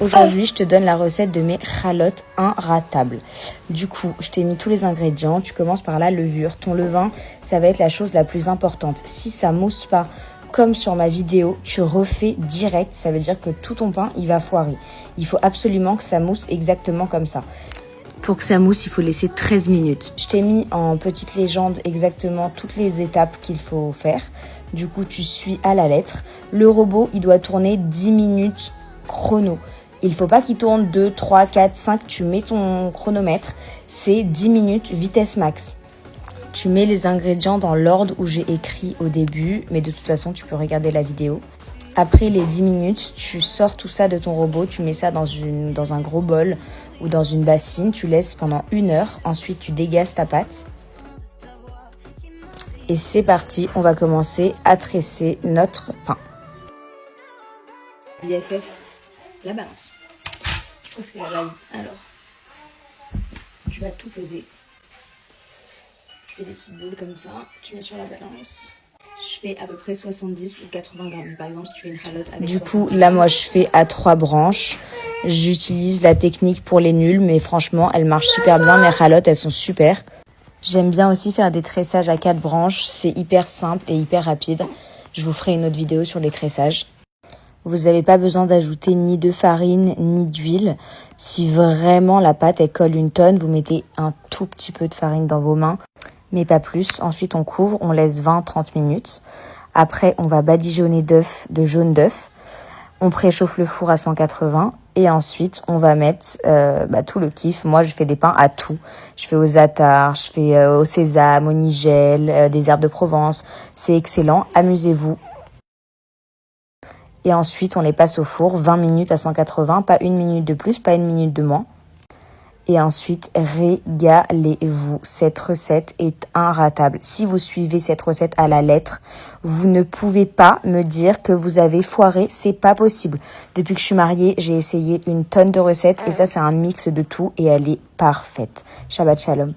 Aujourd'hui, je te donne la recette de mes chalotes inratables. Du coup, je t'ai mis tous les ingrédients. Tu commences par la levure. Ton levain, ça va être la chose la plus importante. Si ça mousse pas comme sur ma vidéo, tu refais direct. Ça veut dire que tout ton pain, il va foirer. Il faut absolument que ça mousse exactement comme ça. Pour que ça mousse, il faut laisser 13 minutes. Je t'ai mis en petite légende exactement toutes les étapes qu'il faut faire. Du coup, tu suis à la lettre. Le robot, il doit tourner 10 minutes chrono. Il faut pas qu'il tourne 2, 3, 4, 5. Tu mets ton chronomètre. C'est 10 minutes vitesse max. Tu mets les ingrédients dans l'ordre où j'ai écrit au début. Mais de toute façon, tu peux regarder la vidéo. Après les 10 minutes, tu sors tout ça de ton robot. Tu mets ça dans un gros bol ou dans une bassine. Tu laisses pendant 1 heure. Ensuite, tu dégazes ta pâte. Et c'est parti. On va commencer à tresser notre pain. IFF. La balance. Je trouve que c'est la base. Alors, tu vas tout peser. Tu fais des petites boules comme ça. Tu mets sur la balance. Je fais à peu près 70 ou 80 grammes. Par exemple, si tu fais une chalotte avec... Du coup, là, moi, je fais à 3 branches. J'utilise la technique pour les nuls, mais franchement, elle marche super bien. Mes chalottes, elles sont super. J'aime bien aussi faire des tressages à 4 branches. C'est hyper simple et hyper rapide. Je vous ferai une autre vidéo sur les tressages. Vous n'avez pas besoin d'ajouter ni de farine ni d'huile. Si vraiment la pâte elle colle une tonne, vous mettez un tout petit peu de farine dans vos mains, mais pas plus. Ensuite, on couvre, on laisse 20-30 minutes. Après, on va badigeonner de jaune d'œuf. On préchauffe le four à 180 et ensuite, on va mettre tout le kiff. Moi, je fais des pains à tout. Je fais aux attards, je fais au sésame, au nigel, des herbes de Provence. C'est excellent. Amusez-vous. Et ensuite, on les passe au four, 20 minutes à 180, pas 1 minute de plus, pas 1 minute de moins. Et ensuite, régalez-vous. Cette recette est inratable. Si vous suivez cette recette à la lettre, vous ne pouvez pas me dire que vous avez foiré. C'est pas possible. Depuis que je suis mariée, j'ai essayé une tonne de recettes et ça, c'est un mix de tout et elle est parfaite. Shabbat shalom.